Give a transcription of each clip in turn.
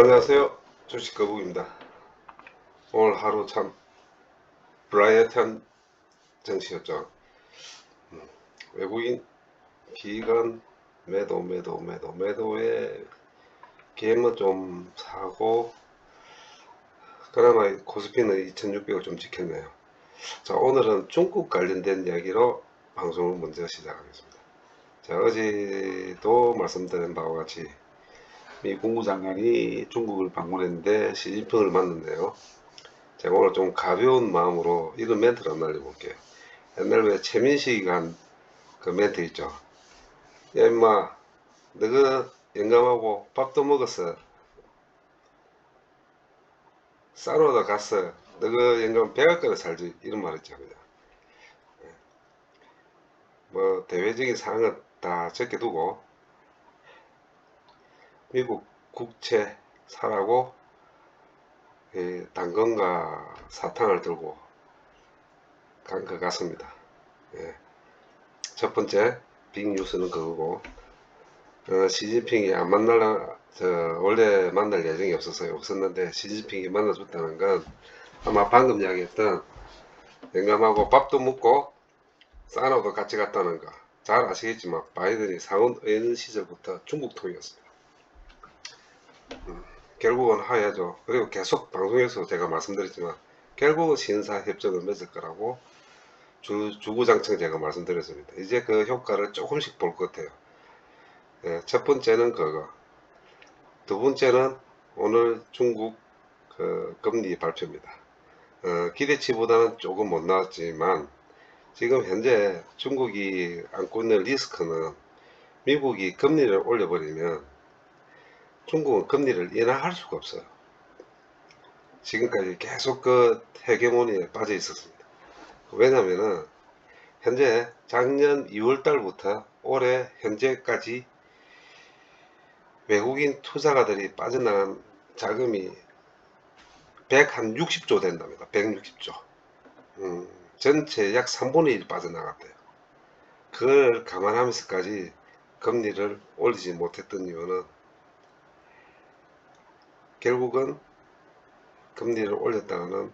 안녕하세요. 주식거북입니다. 오늘 하루 참 브라이어트한 정시였죠. 외국인 기관 매도에 게임은 좀 사고, 그나마 코스피는 2600을 좀 지켰네요. 자, 오늘은 중국 관련된 이야기로 방송을 먼저 시작하겠습니다. 자, 어제도 말씀드린 바와 같이 미 국무장관이 중국을 방문했는데 시진핑을 만났는데요. 제가 오늘 좀 가벼운 마음으로 이런 멘트를 한번 날려볼게요. 옛날 왜 최민식이가 한 그 멘트 있죠. 야 임마, 너가 영감하고 밥도 먹었어, 싸우러 갔어, 너가 영감 배가 끓여 살지, 이런 말 있죠. 그죠? 뭐 대외적인 사항은 다 적게두고 미국 국채 사라고 당근과 사탕을 들고 간 것 같습니다. 예. 첫 번째 빅뉴스는 그거고, 시진핑이 안 만날라, 원래 만날 예정이 없었는데 시진핑이 만나줬다는 건 아마 방금 이야기했던 영감하고 밥도 먹고 사우나도 같이 갔다는 거 잘 아시겠지만 바이든이 상원 의원 시절부터 중국 통이었습니다. 결국은 하야죠. 그리고 계속 방송에서 제가 말씀드렸지만 결국은 신사협정을 맺을 거라고 주구장창 제가 말씀드렸습니다. 이제 그 효과를 조금씩 볼 것 같아요. 첫 번째는 그거, 두 번째는 오늘 중국 그 금리 발표입니다. 기대치보다는 조금 못 나왔지만 지금 현재 중국이 안고 있는 리스크는 미국이 금리를 올려버리면 중국은 금리를 인하할 수가 없어요. 지금까지 계속 그 헤게모니에 빠져 있었습니다. 왜냐면은 현재 작년 2월 달부터 올해 현재까지 외국인 투자가들이 빠져나간 자금이 160조 된답니다. 160조. 전체 약 3분의 1 빠져나갔대요. 그걸 감안하면서까지 금리를 올리지 못했던 이유는 결국은 금리를 올렸다가는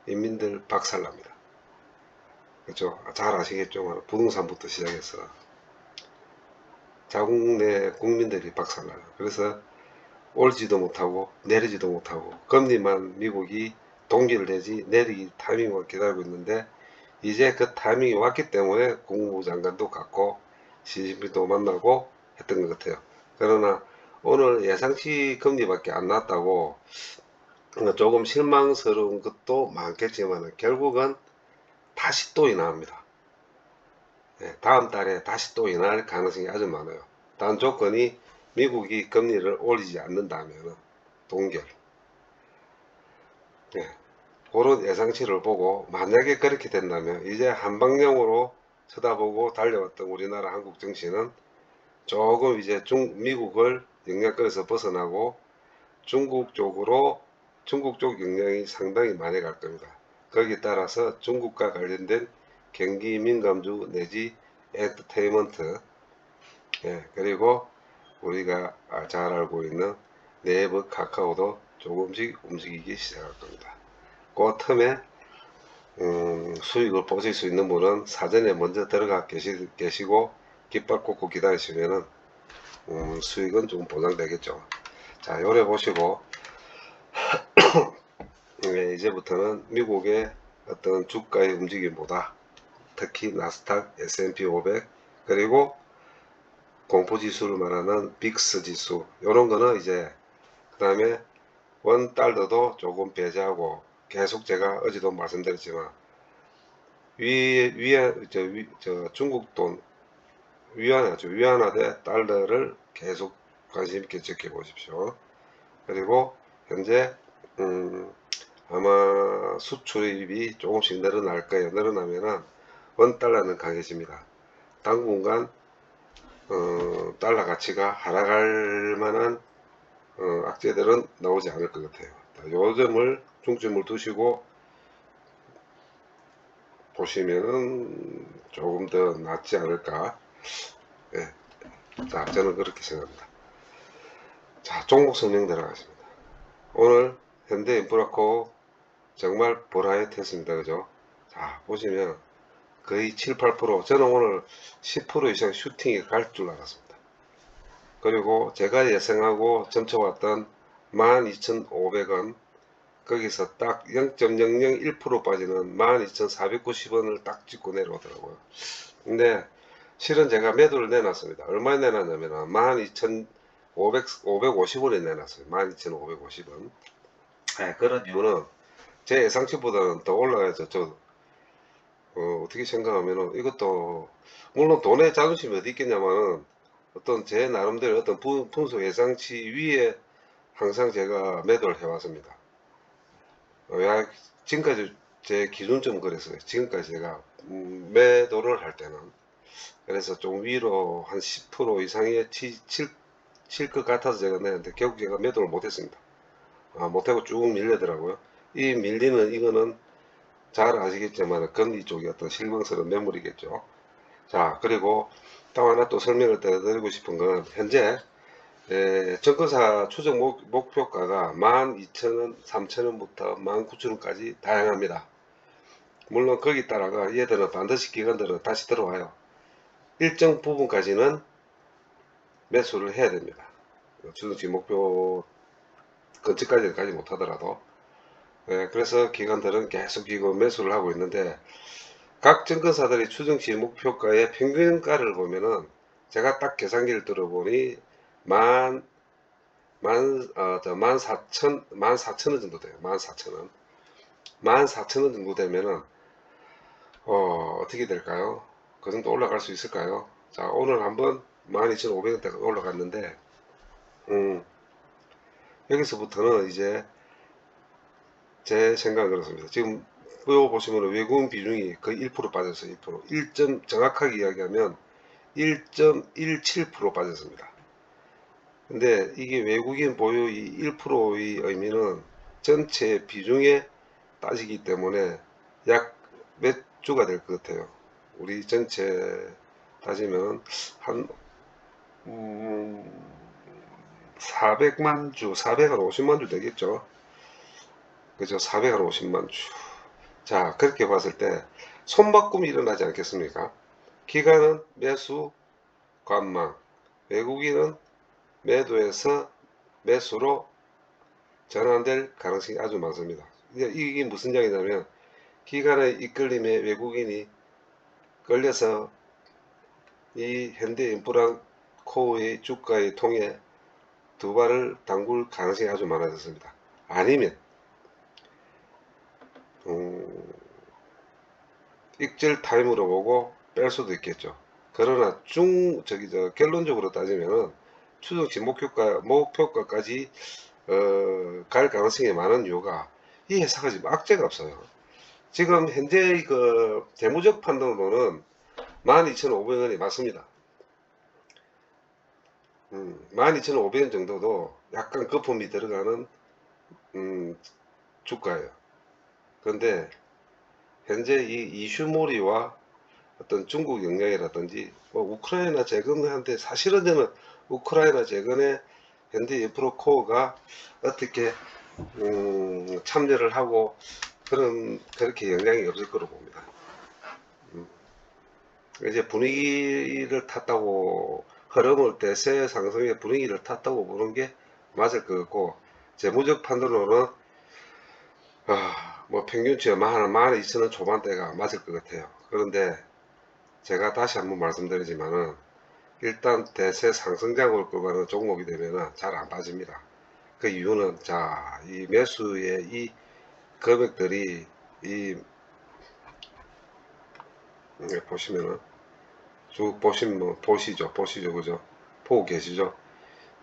인민들 박살납니다. 그렇죠? 잘 아시겠죠? 부동산부터 시작해서 자국 내 국민들이 박살나요. 그래서 올지도 못하고 내리지도 못하고 금리만 미국이 동기를 내지 내리기 타이밍을 기다리고 있는데, 이제 그 타이밍이 왔기 때문에 국무부 장관도 갔고 시진핑도 만나고 했던 것 같아요. 그러나 오늘 예상치 금리밖에 안 났다고 조금 실망스러운 것도 많겠지만 결국은 다시 또 인하합니다. 다음 달에 다시 또 인할 가능성이 아주 많아요. 단 조건이 미국이 금리를 올리지 않는다면 동결. 그런 예상치를 보고 만약에 그렇게 된다면 이제 한방향으로 쳐다보고 달려왔던 우리나라 한국 정치는 조금 이제 미국을 영향권에서 벗어나고 중국 쪽 영향이 상당히 많이 갈 겁니다. 거기에 따라서 중국과 관련된 경기 민감주 내지 엔터테인먼트, 그리고 우리가 잘 알고 있는 네이버, 카카오도 조금씩 움직이기 시작할 겁니다. 그 틈에 수익을 보실 수 있는 분은 사전에 먼저 들어가 계시고 깃발 꽂고 기다리시면은 수익은 조금 보장되겠죠. 자, 요래 보시고 이제부터는 미국의 어떤 주가의 움직임보다 특히 나스닥, S&P 500 그리고 공포지수를 말하는 빅스 지수, 요런 거는 이제 그 다음에 원 달러도 조금 배제하고, 계속 제가 어제도 말씀드렸지만 중국 돈 위안화 대 달러를 계속 관심 있게 지켜보십시오. 그리고 현재 아마 수출입이 조금씩 늘어날 거예요. 늘어나면은 원 달러는 강해집니다. 당분간 달러 가치가 하락할 만한 악재들은 나오지 않을 것 같아요. 요 점을 중점을 두시고 보시면은 조금 더 낫지 않을까. 자, 저는 그렇게 생각합니다. 자, 종목 설명 들어가겠습니다. 오늘 현대인프라코 정말 버라이어티했습니다. 그죠? 자, 보시면 거의 7, 8%, 저는 오늘 10% 이상 슈팅이 갈 줄 알았습니다. 그리고 제가 예상하고 점쳐왔던 12,500원, 거기서 딱 0.001% 빠지는 12,490원을 딱 찍고 내려오더라고요. 근데 실은 제가 매도를 내놨습니다. 얼마에 내놨냐면 12,550원에 내놨어요. 12,550원. 그런 이유는 제 예상치보다는 더 올라가야죠. 어떻게 생각하면은 이것도 물론 돈의 자존심이 어디 있겠냐마는 어떤 제 나름대로 어떤 분수 예상치 위에 항상 제가 매도를 해왔습니다. 지금까지 제 기준점 그랬어요. 지금까지 제가 매도를 할 때는 그래서 좀 위로 한 10% 이상의 칠 것 같아서 제가 내는데 결국 제가 매도를 못했습니다. 못하고 쭉 밀리더라고요. 이 밀리는 이거는 잘 아시겠지만 금리 쪽이 어떤 실망스러운 매물이겠죠. 자, 그리고 또 하나 또 설명을 드리고 싶은 건 현재 증권사 추정 목표가가 12,000원, 3,000원부터 19,000원까지 다양합니다. 물론 거기 따라가 얘들은 반드시 기관들은 다시 들어와요. 일정 부분까지는 매수를 해야 됩니다. 추정치 목표 근처까지는 가지 못하더라도. 그래서 기관들은 계속 이거 매수를 하고 있는데 각 증권사들이 추정치 목표가의 평균가를 보면은 제가 딱 계산기를 들어보니 14,000원 정도 돼요. 14,000원. 14,000원 정도 되면은, 어떻게 될까요? 그 정도 올라갈 수 있을까요? 자, 오늘 한번 12,500원대가 올라갔는데, 여기서부터는 이제 제 생각은 그렇습니다. 지금 이거 보시면 외국인 비중이 거의 1% 빠졌어요. 1%. 정확하게 이야기하면 1.17% 빠졌습니다. 근데 이게 외국인 보유 이 1%의 의미는 전체 비중에 따지기 때문에 약 몇 주가 될 것 같아요. 우리 전체 따지면 한 400만 주, 450만 주 되겠죠. 그죠? 450만 주. 자, 그렇게 봤을 때 손바꿈이 일어나지 않겠습니까? 기관은 매수, 관망, 외국인은 매도에서 매수로 전환될 가능성이 아주 많습니다. 이게 무슨 이야기냐면 기관의 이끌림에 외국인이 끌려서 이 현대인프라코어의 주가의 통해 두 발을 담글 가능성이 아주 많아졌습니다. 아니면 익절 타임으로 보고 뺄 수도 있겠죠. 그러나 결론적으로 따지면은 추정치 목표가까지 갈 가능성이 많은 이유가 이 회사가 지금 악재가 없어요. 지금 현재 그 재무적 판단으로는 12,500원이 맞습니다. 12,500원 정도도 약간 거품이 들어가는 주가예요. 그런데 현재 이 이슈몰이와 어떤 중국 영향이라든지 뭐 우크라이나 재건한테 사실은 저는 우크라이나 재건에 현대인프라코어가 어떻게 참여를 하고 그렇게 영향이 없을 거로 봅니다. 이제 분위기를 탔다고 흐름을 대세 상승의 분위기를 탔다고 보는 게 맞을 것 같고 재무적 판단으로는 뭐 평균치가 12,000원 초반대가 맞을 것 같아요. 그런데 제가 다시 한번 말씀드리지만은 일단 대세 상승장 올 거라는 종목이 되면은 잘 안 빠집니다. 그 이유는 이 매수의 이 금액들이 보시면은 쭉 보시면 보시죠 그죠? 보고 계시죠?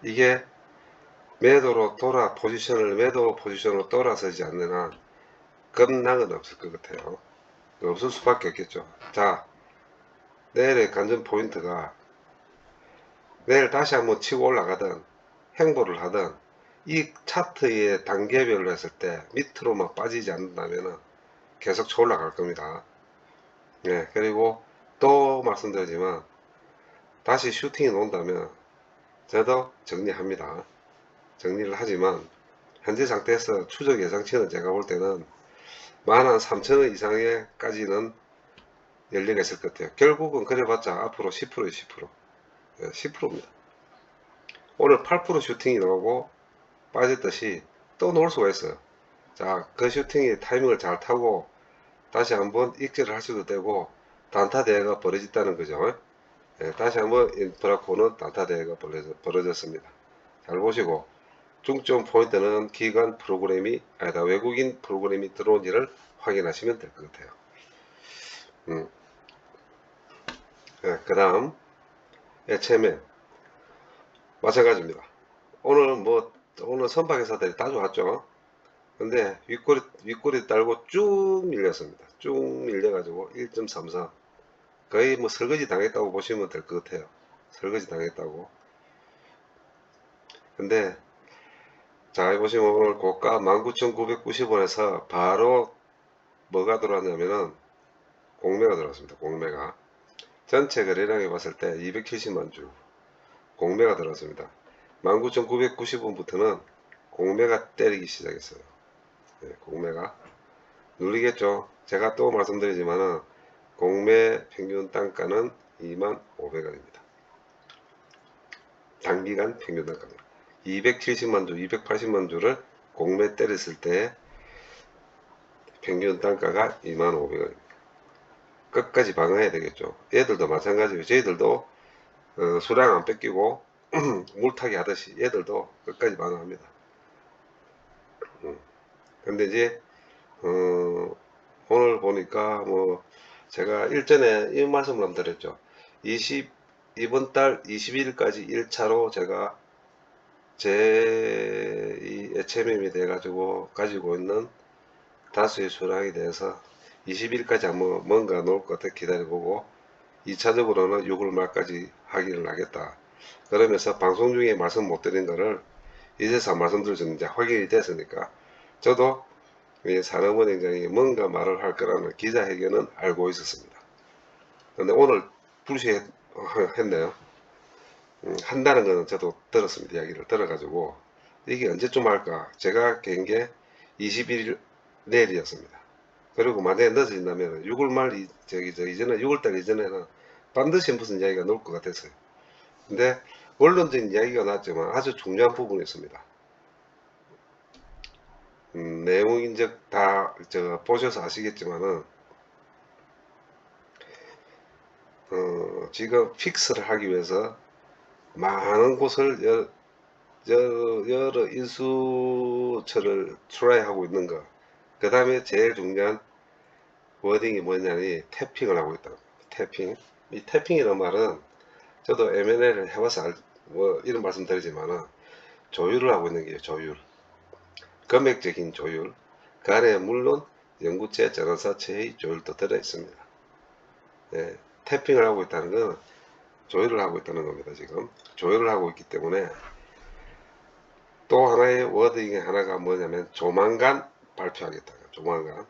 이게 매도 포지션으로 돌아서지 않는 한 급락은 없을 것 같아요. 없을 수밖에 없겠죠. 자, 내일의 관전 포인트가 내일 다시 한번 치고 올라가든 행보를 하든 이 차트의 단계별로 했을 때 밑으로만 빠지지 않는다면 계속 올라갈 겁니다. 그리고 또 말씀드리지만 다시 슈팅이 온다면 저도 정리합니다. 정리를 하지만 현재 상태에서 추적 예상치는 제가 볼 때는 13,000원 이상에까지는 열리가 있을 것 같아요. 결국은 그래봤자 앞으로 10%에요. 10%. 10%입니다. 오늘 8% 슈팅이 나오고 빠졌듯이 또 놓을 수가 있어요. 자, 그 슈팅이 타이밍을 잘 타고 다시 한번 익절을 할 수도 되고 단타 대회가 벌어졌다는 거죠. 다시 한번 인프라코는 단타 대회가 벌어졌습니다. 잘 보시고 중점 포인트는 기관 프로그램이 아니다 외국인 프로그램이 들어온지를 확인하시면 될 것 같아요. 그 다음 HMM 마찬가지입니다. 오늘 선박회사들이 다 좋았죠. 근데 윗꼬리 달고 쭉 밀렸습니다. 쭉 밀려가지고 1.33 거의 뭐 설거지 당했다고 보시면 될 것 같아요. 설거지 당했다고. 근데 자 보시면 오늘 고가 19,990원에서 바로 뭐가 들어왔냐면은 공매가 들어왔습니다. 공매가 전체 거래량에 봤을 때 270만 주 공매가 들어왔습니다. 19,990원부터는 공매가 때리기 시작했어요. 공매가 누리겠죠. 제가 또 말씀드리지만은 공매 평균 단가는 25,500원입니다. 단기간 평균 단가입니다. 270만 주, 280만 주를 공매 때렸을 때 평균 단가가 25,500원입니다. 끝까지 방어해야 되겠죠. 얘들도 마찬가지예요. 저희들도 수량 안 뺏기고 물타기 하듯이 얘들도 끝까지 방어합니다. 근데 이제 오늘 보니까 뭐 제가 일전에 이 말씀을 한번 드렸죠. 이번 달 20일까지 1차로 제가 제 이 HMM에 대해 가지고 있는 다수의 수량에 대해서 20일까지 한번 뭔가 놓을 것 같아 기다려보고 2차적으로는 6월 말까지 확인을 하겠다. 그러면서 방송 중에 말씀 못 드린 거를 이제서 말씀드렸는데 확인이 됐으니까 저도 산업은행장이 뭔가 말을 할 거라는 기자회견은 알고 있었습니다. 근데 오늘 불시했네요. 한다는 거는 저도 들었습니다. 이야기를 들어가지고 이게 언제쯤 할까? 제가 갠 게 21일 내일이었습니다. 그리고 만약에 늦어진다면 6월 말 이전에 6월달 이전에는 반드시 무슨 이야기가 나올 것 같았어요. 근데 원론적인 이야기가 나왔지만 아주 중요한 부분이 있습니다. 내용인 다 보셔서 아시겠지만은 지금 픽스를 하기 위해서 많은 곳을 여러 인수처를 트라이 하고 있는 거. 그 다음에 제일 중요한 워딩이 뭐냐니 태핑을 하고 있다. 태핑. 이 태핑이라는 말은 저도 M&A를 해봐서 뭐 이런 말씀 드리지만은 조율을 하고 있는 게 조율. 금액적인 조율. 그 안에 물론 연구체, 전환사체의 조율도 들어 있습니다. 네, 태핑을 하고 있다는 건 조율을 하고 있다는 겁니다. 지금 조율을 하고 있기 때문에 또 하나의 워딩이 하나가 뭐냐면 조만간 발표하겠다. 조만간.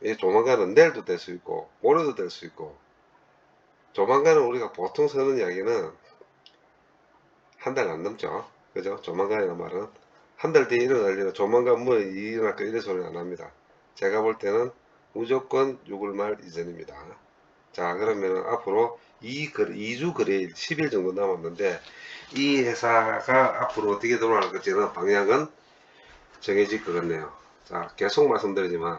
이 조만간은 내일도 될 수 있고 모레도 될 수 있고 조만간은 우리가 보통 쓰는 이야기는 한 달 안 넘죠. 그죠? 조만간이라는 말은 한 달 뒤에 일어날 일은 조만간 뭐 일어날까 이런 소리는 안 합니다. 제가 볼 때는 무조건 6월 말 이전입니다. 자 그러면 앞으로 2주 거래일 10일 정도 남았는데 이 회사가 앞으로 어떻게 돌아갈 것지는 방향은 정해질 것 같네요. 자 계속 말씀드리지만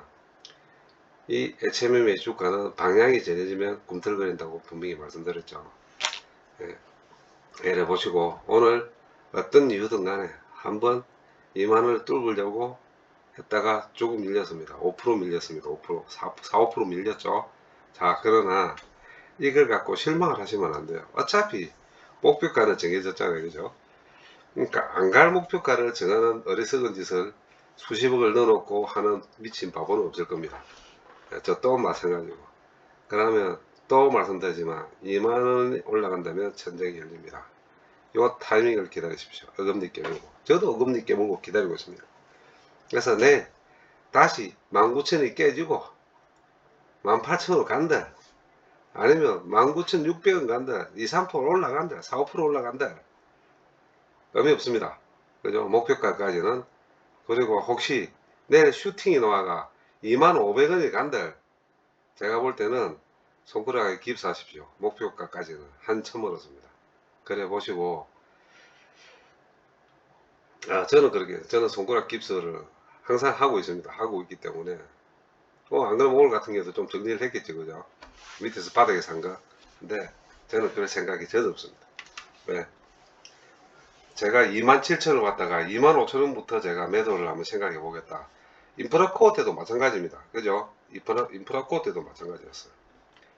이 HMM의 주가는 방향이 정해지면 꿈틀거린다고 분명히 말씀드렸죠. 예, 예를 보시고 오늘 어떤 이유든 간에 한번 2만원을 뚫으려고 했다가 조금 밀렸습니다. 5% 밀렸습니다. 5%, 4, 5% 밀렸죠. 자 그러나 이걸 갖고 실망을 하시면 안 돼요. 어차피 목표가는 정해졌잖아요. 그죠? 그러니까 안 갈 목표가를 정하는 어리석은 짓을 수십억을 넣어놓고 하는 미친 바보는 없을 겁니다. 저 또 마찬가지고. 그러면 또 말씀드리지만 2만원이 올라간다면 천정이 열립니다. 요 타이밍을 기다리십시오. 어금니 깨물고. 저도 어금니 깨물고 기다리고 있습니다. 그래서 내일 다시 19,000이 깨지고 18,000으로 간다. 아니면 19,600원 간다. 2, 3% 올라간다. 4, 5% 올라간다. 의미 없습니다. 그죠? 목표가까지는 그리고 혹시 내일 슈팅이 나와가 25,500원이 간들, 제가 볼 때는 손가락에 깁스하십시오. 목표가까지는 한참 멀었습니다. 그래 보시고, 저는 그렇게, 저는 손가락 깁스를 항상 하고 있습니다. 하고 있기 때문에, 안 그러면 오늘 같은 경우도 좀 정리를 했겠죠, 그죠? 밑에서 바닥에 산 거. 근데 저는 그럴 생각이 전혀 없습니다. 왜? 제가 27,000원 왔다가 25,000원부터 제가 매도를 한번 생각해 보겠다. 인프라코어 때도 마찬가지입니다. 그죠? 인프라코어 때도 마찬가지였어요.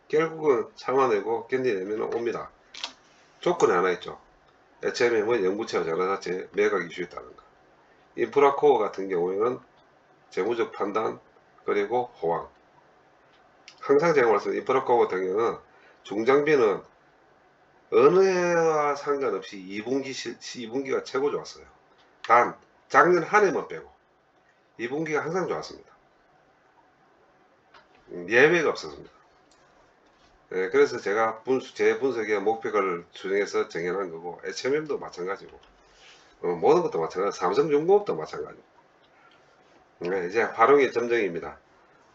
결국은 참아내고 견디내면 옵니다. 조건이 하나 있죠. HMM은 영부채와 전환자체 매각 이슈였다는 거. 인프라코어 같은 경우에는 재무적 판단 그리고 호황. 항상 제가 말씀드린 인프라코어 같은 경우는 중장비는 어느 해와 상관없이 2분기가 최고 좋았어요. 단 작년 한 해만 빼고 2분기가 항상 좋았습니다. 예외가 없었습니다. 네, 그래서 제가 제 분석의 목표가를 수정해서 정해놓은 거고, HMM도 마찬가지고, 모든 것도 마찬가지, 삼성중공업도 마찬가지. 네, 이제 활용의 점정입니다.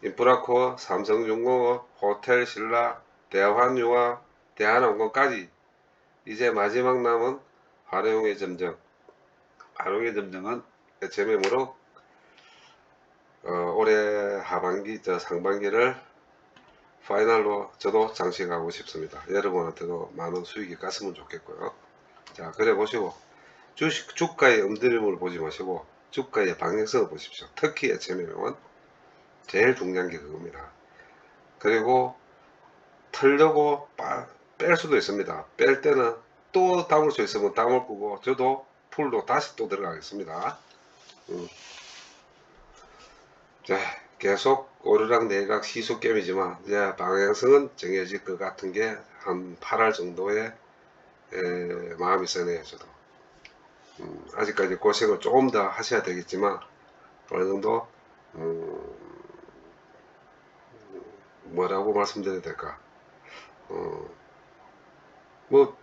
인프라코어, 삼성중공업, 호텔신라, 대환유화, 대한항공까지 이제 마지막 남은 활용의 점정. 활용의 점정은 HMM으로 올해 하반기, 상반기를 파이널로 저도 장식하고 싶습니다. 여러분한테도 많은 수익이 갔으면 좋겠고요. 자, 그래 보시고 주가의 움직임을 보지 마시고 주가의 방향성을 보십시오. 특히 HMM은 제일 중요한 게 그겁니다. 그리고 틀려고 뺄 수도 있습니다. 뺄 때는 또 담을 수 있으면 담을 거고, 저도 풀도 다시 또 들어가겠습니다. 자, 계속 오르락 내리락 시소겜이지만 이제 방향성은 정해질 것 같은 게 한 8월 정도에 마음이 쓰네요. 저도 아직까지 고생을 조금 더 하셔야 되겠지만 어느 정도 뭐라고 말씀드려야 될까, 뭐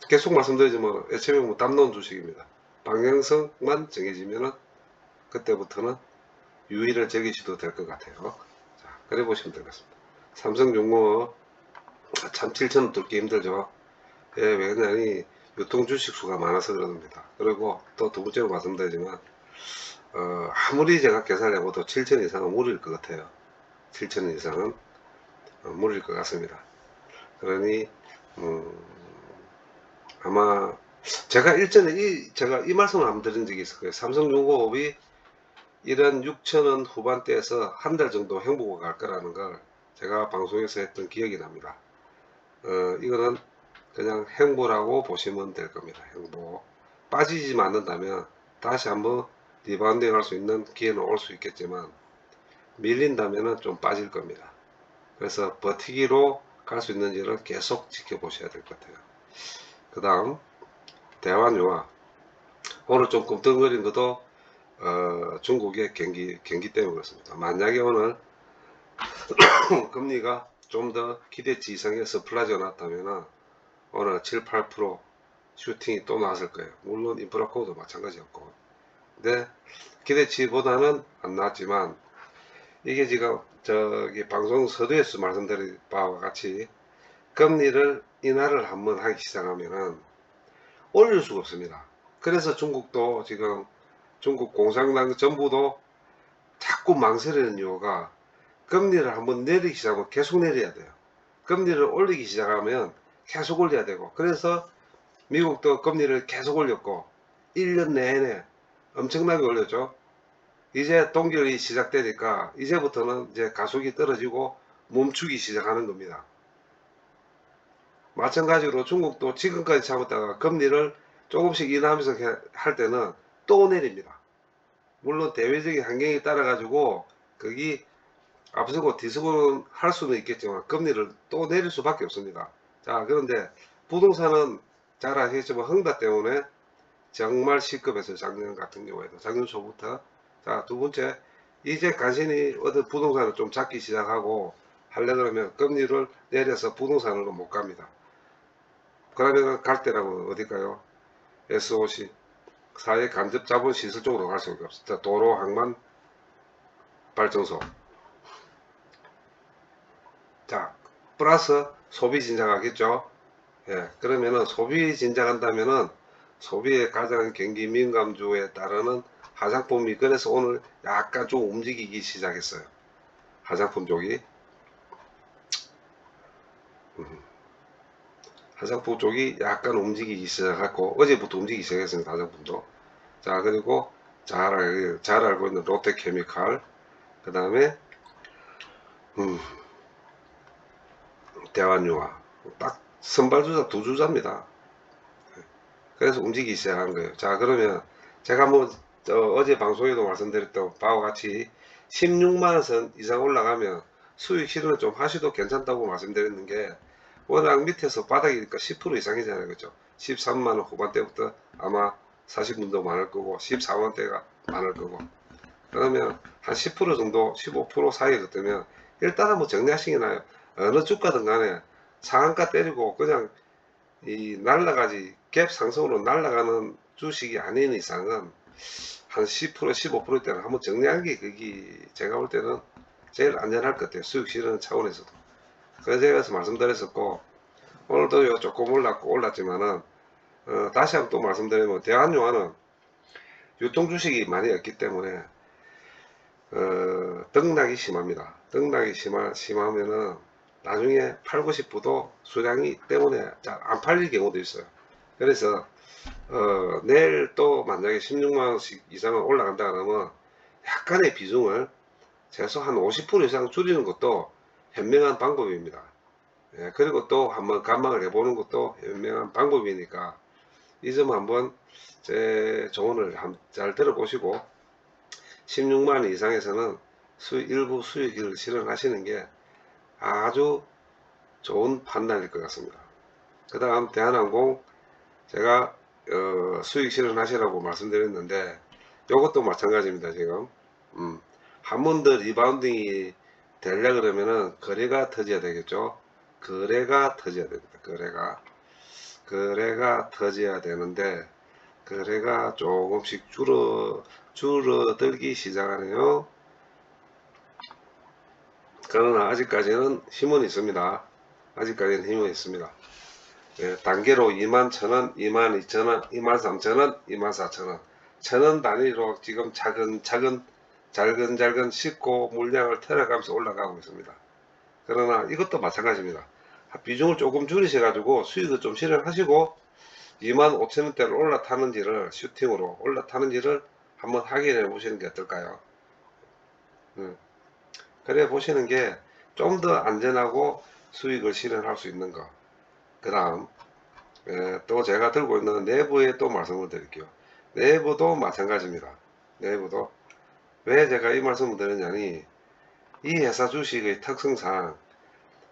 계속 말씀드리지만 HMM 뭐 담론 주식입니다. 방향성만 정해지면은 그때부터는 유의를 즐기셔도 될 것 같아요. 자, 그래 보시면 되겠습니다. 삼성중공업 참 7,000원 뚫기 힘들죠. 예, 왜냐하니 유통 주식 수가 많아서 그럽니다. 그리고 또 두 번째로 말씀드리지만 아무리 제가 계산을 해봐도 7,000원 이상은 무리일 것 같아요. 7,000원 이상은 무리일 것 같습니다. 그러니 아마 제가 일전에 제가 이 말씀을 한번 드린 적이 있을 거예요. 삼성중공업이 이런 6,000원 후반대에서 한 달 정도 행보가 갈 거라는 걸 제가 방송에서 했던 기억이 납니다. 이거는 그냥 행보라고 보시면 될 겁니다. 행보. 빠지지 않는다면 다시 한번 리바운딩 할 수 있는 기회는 올 수 있겠지만 밀린다면 좀 빠질 겁니다. 그래서 버티기로 갈 수 있는지를 계속 지켜보셔야 될 것 같아요. 그 다음 대환유화, 오늘 좀 꿈틀거린 것도 중국의 경기 때문에 그렇습니다. 만약에 오늘 금리가 좀 더 기대치 이상의 서플라이가 났다면 오늘 7, 8% 슈팅이 또 나왔을 거예요. 물론 인프라코어도 마찬가지였고, 근데 기대치보다는 안 나왔지만 이게 지금 저기 방송 서두에서 말씀드린 바와 같이 금리를 인하를 한번 하기 시작하면은 올릴 수가 없습니다. 그래서 중국도 지금 중국 공산당 정부도 자꾸 망설이는 이유가 금리를 한번 내리기 시작하면 계속 내려야 돼요. 금리를 올리기 시작하면 계속 올려야 되고, 그래서 미국도 금리를 계속 올렸고 1년 내내 엄청나게 올렸죠. 이제 동결이 시작되니까 이제부터는 이제 가속이 떨어지고 멈추기 시작하는 겁니다. 마찬가지로 중국도 지금까지 참았다가 금리를 조금씩 인하하면서 할 때는 또 내립니다. 물론 대외적인 환경에 따라 가지고 거기 앞서고 뒤서고 할 수는 있겠지만 금리를 또 내릴 수밖에 없습니다. 자, 그런데 부동산은 잘 아시겠지만 흥다 때문에 정말 시급해서 작년 같은 경우에도 작년 초부터. 자, 두 번째, 이제 간신히 어떤 부동산을 좀 잡기 시작하고 하려 그러면 금리를 내려서 부동산으로 못 갑니다. 그러면 갈 때라고 어딜까요? SOC, 사회 간접 자본 시설 쪽으로 갈 수밖에 없습니다. 도로, 항만, 발전소. 자, 플러스 소비 진작하겠죠. 예, 그러면은 소비 진작한다면은 소비의 가장 경기 민감주에 따르는 화장품이 그래서 오늘 약간 좀 움직이기 시작했어요. 화장품 쪽이. 화장품 쪽이 약간 움직이기 시작했고 어제부터 움직이기 시작했습니다. 화장품도. 자, 그리고 잘 알고 있는 롯데케미칼, 그 다음에 대환유화. 딱 선발주자 두 주자입니다. 그래서 움직이기 시작한 거예요. 자, 그러면 제가 뭐 어제 방송에도 말씀드렸던 바와 같이 16만원 선 이상 올라가면 수익 실현을 좀 하셔도 괜찮다고 말씀드렸는 게, 워낙 밑에서 바닥이니까 10% 이상이잖아요. 그죠? 13만원 후반대부터 아마 사실 분도 많을 거고 14만원대가 많을 거고, 그러면 한 10% 정도 15% 사이에 뜨면 일단은 뭐 정리하시기 나요. 어느 주가든 간에 상한가 때리고 그냥 이 날라가지, 갭 상승으로 날라가는 주식이 아닌 이상은 한 10% 15%대는 한번 정리하는 게 그게 제가 볼 때는 제일 안전할 것 같아요. 수익 실현 차원에서도. 그래서 제가 말씀드렸었고, 오늘도 요 조금 올랐지만은 다시 한번 또 말씀드리면 대한용화는 유통 주식이 많이 없기 때문에 등락이 심합니다. 등락이 심하면은 나중에 팔고 싶어도 수량이 때문에 잘 안 팔릴 경우도 있어요. 그래서 내일 또 만약에 16만원씩 이상은 올라간다 그러면 약간의 비중을 최소 한 50% 이상 줄이는 것도 현명한 방법입니다. 예, 그리고 또 한번 감망을 해보는 것도 현명한 방법이니까 이 점 한번 제 조언을 잘 들어보시고 16만원 이상에서는 일부 수익을 실현하시는 게 아주 좋은 판단일 것 같습니다. 그 다음 대한항공, 제가 수익 실현하시라고 말씀드렸는데 이것도 마찬가지입니다. 지금 한 번 더 리바운딩이 되려 그러면은 거래가 터져야 되겠죠. 거래가 터져야 됩니다. 거래가 터져야 되는데 거래가 조금씩 줄어들기 시작하네요. 그러나 아직까지는 힘은 있습니다. 아직까지는 힘은 있습니다. 예, 단계로 21,000원, 22,000원, 23,000원, 24,000원, 1,000원 단위로 지금 잘근 씻고 물량을 털어가면서 올라가고 있습니다. 그러나 이것도 마찬가지입니다. 비중을 조금 줄이셔가지고 수익을 좀 실현하시고 25,000원대를 올라타는지를 슈팅으로 올라타는지를 한번 확인해 보시는 게 어떨까요? 그래 보시는 게 좀 더 안전하고 수익을 실현할 수 있는 거. 그 다음 또 제가 들고 있는 내부에 또 말씀을 드릴게요. 내부도 마찬가지입니다. 내부도 왜 제가 이 말씀을 드렸냐니, 이 회사 주식의 특성상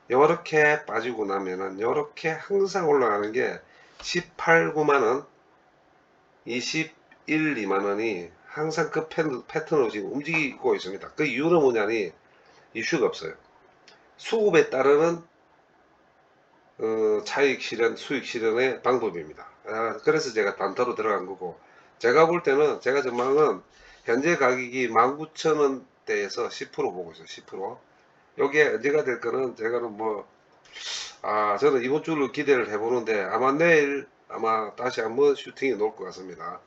이렇게 빠지고 나면은 이렇게 항상 올라가는 게 18, 9만원, 21, 2만원이 항상 그 패턴으로 지금 움직이고 있습니다. 그 이유는 뭐냐니 이슈가 없어요. 수급에 따르는 차익 실현, 수익 실현의 방법입니다. 그래서 제가 단타로 들어간 거고, 제가 볼 때는, 제가 전망은 현재 가격이 19,000원대에서 10% 보고 있어요. 10%. 요게 언제가 될 거는 제가는 저는 이번 주를 기대를 해보는데 아마 내일 아마 다시 한번 슈팅이 놓을 것 같습니다.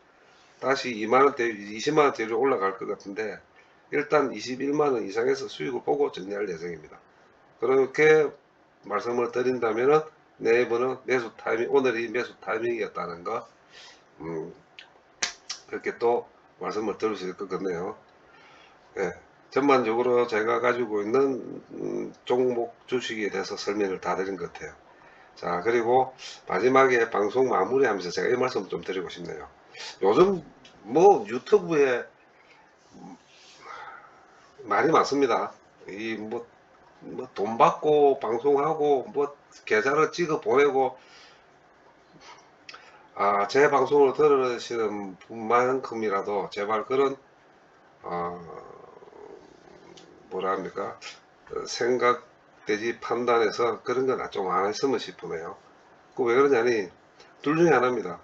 다시 2만원대, 20만원대로 올라갈 것 같은데 일단 21만원 이상에서 수익을 보고 정리할 예정입니다. 그렇게 말씀을 드린다면은 네이버는 매수 타이밍, 오늘이 매수 타이밍이었다는 거, 그렇게 또 말씀을 드릴 수 있을 것 같네요. 예, 전반적으로 제가 가지고 있는 종목 주식에 대해서 설명을 다 드린 것 같아요. 자, 그리고 마지막에 방송 마무리하면서 제가 이 말씀 좀 드리고 싶네요. 요즘 뭐 유튜브에 말이 많습니다. 돈 받고 방송하고 계좌를 찍어 보내고, 제 방송을 들으시는 분만큼이라도 제발 그런 어, 뭐라 합니까, 생각되지 판단해서 그런 건 좀 안 했으면 싶으네요. 그 왜 그러냐니 둘 중에 하나입니다.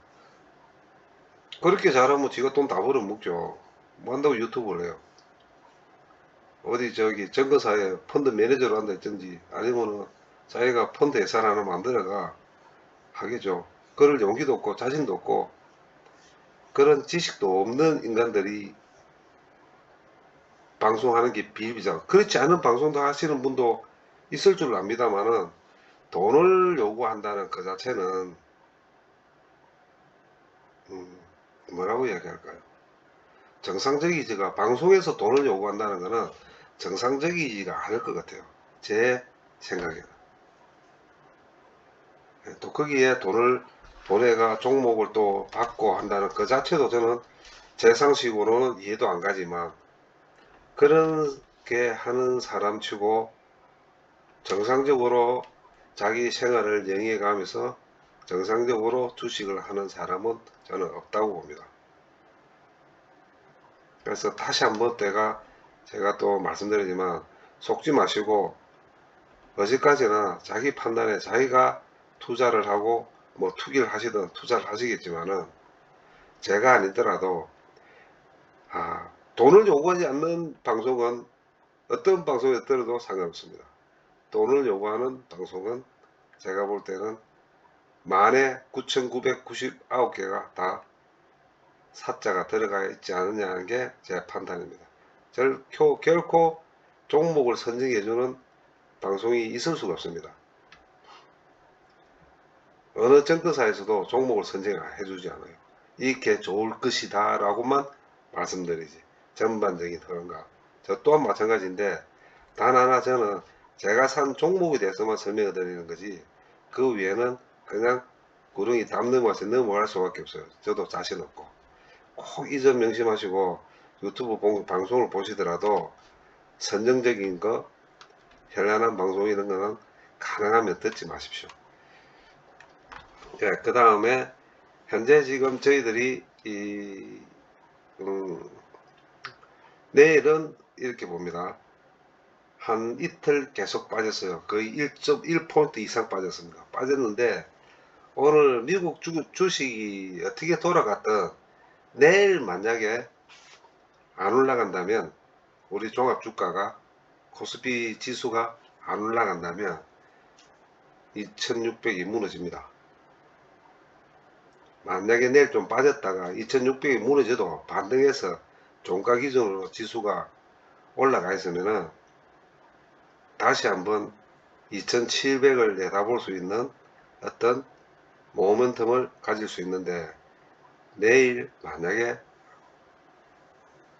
그렇게 잘하면 지가 돈 다 벌어먹죠. 뭐 한다고 유튜브를 해요. 어디 저기 정거사에 펀드 매니저로 한다 했든지 아니면은 자기가 펀드 회사를 하나 만들어가 하겠죠. 그럴 용기도 없고 자신도 없고 그런 지식도 없는 인간들이 방송하는 게 비일비재하고, 그렇지 않은 방송도 하시는 분도 있을 줄 압니다만은 돈을 요구한다는 그 자체는 뭐라고 이야기할까요? 정상적이지가, 방송에서 돈을 요구한다는 거는 정상적이지가 않을 것 같아요. 제 생각에는. 또 거기에 돈을 돈에가 종목을 또 받고 한다는 그 자체도 저는 제 상식으로는 이해도 안 가지만, 그렇게 하는 사람 치고 정상적으로 자기 생활을 영위해 가면서 정상적으로 주식을 하는 사람은 저는 없다고 봅니다. 그래서 다시 한번 제가 또 말씀드리지만 속지 마시고, 어디까지나 자기 판단에 자기가 투자를 하고 뭐 투기를 하시든 투자를 하시겠지만은, 제가 아니더라도 돈을 요구하지 않는 방송은 어떤 방송에 들어도 상관없습니다. 돈을 요구하는 방송은 제가 볼 때는 만에 9,999개가 다 사자가 들어가 있지 않느냐는 게 제 판단입니다. 결코 종목을 선정해주는 방송이 있을 수가 없습니다. 어느 정거사에서도 종목을 선정해주지 않아요. 이렇게 좋을 것이다 라고만 말씀드리지, 전반적인 흐름과. 저 또한 마찬가지인데, 단 하나 저는 제가 산 종목에 대해서만 설명해 드리는 거지, 그 외에는 그냥 구렁이 담 넘어서 넘어갈 수밖에 없어요. 저도 자신 없고. 꼭 이 점 명심하시고, 유튜브 방송을 보시더라도 선정적인 거, 현란한 방송 이런 거는 가능하면 듣지 마십시오. 예, 그 다음에 현재 지금 저희들이 내일은 이렇게 봅니다. 한 이틀 계속 빠졌어요. 거의 1.1포인트 이상 빠졌습니다. 빠졌는데 오늘 미국 주식이 어떻게 돌아갔든 내일 만약에 안 올라간다면, 우리 종합주가가 코스피 지수가 안 올라간다면 2600이 무너집니다. 만약에 내일 좀 빠졌다가 2600이 무너져도 반등해서 종가 기준으로 지수가 올라가 있으면은 다시 한번 2700을 내다볼 수 있는 어떤 모멘텀을 가질 수 있는데, 내일 만약에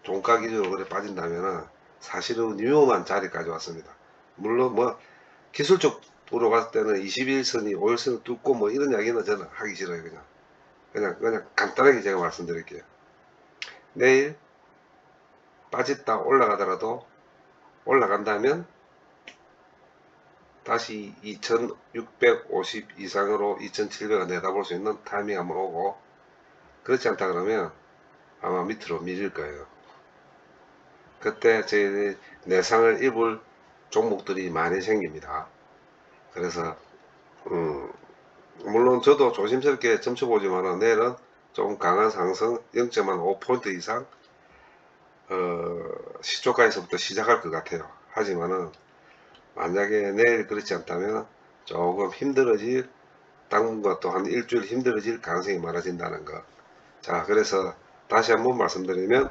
종가 기준으로 그래 빠진다면은 사실은 위험한 자리까지 왔습니다. 물론 뭐 기술적으로 봤을 때는 21선이 5일선을 뚫고 뭐 이런 이야기는 저는 하기 싫어요. 그냥 간단하게 제가 말씀드릴게요. 내일 빠졌다 올라가더라도, 올라간다면 다시 2650 이상으로 2700을 내다볼 수 있는 타이밍이 한번 오고, 그렇지 않다 그러면 아마 밑으로 밀릴 거예요. 그때 저희 내상을 입을 종목들이 많이 생깁니다. 그래서 물론 저도 조심스럽게 점쳐보지만 내일은 좀 강한 상승 0.5포인트 이상 시초가에서부터 시작할 것 같아요. 하지만은 만약에 내일 그렇지 않다면 조금 힘들어질, 당분간 또 한 일주일 힘들어질 가능성이 많아진다는 거. 자, 그래서 다시 한번 말씀드리면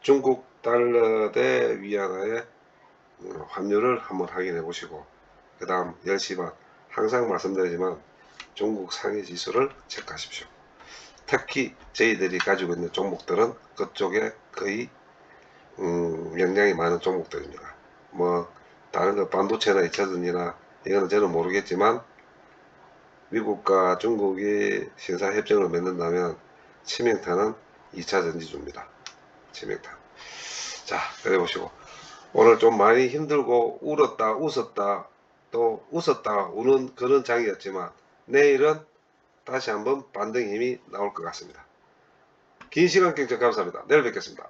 중국 달러 대 위안화의 환율을 한번 확인해 보시고, 그 다음 10시 반 항상 말씀드리지만 중국 상해 지수를 체크하십시오. 특히 저희들이 가지고 있는 종목들은 그쪽에 거의 영향이 많은 종목들입니다. 뭐 다른 거 반도체나 2차전지나 이거는 저는 모르겠지만, 미국과 중국이 신사협정을 맺는다면 치명타는 2차전지주입니다. 치명타. 자, 그래 보시고, 오늘 좀 많이 힘들고 울었다 웃었다 또 웃었다 우는 그런 장이었지만, 내일은 다시 한번 반등의 힘이 나올 것 같습니다. 긴 시간 경청 감사합니다. 내일 뵙겠습니다.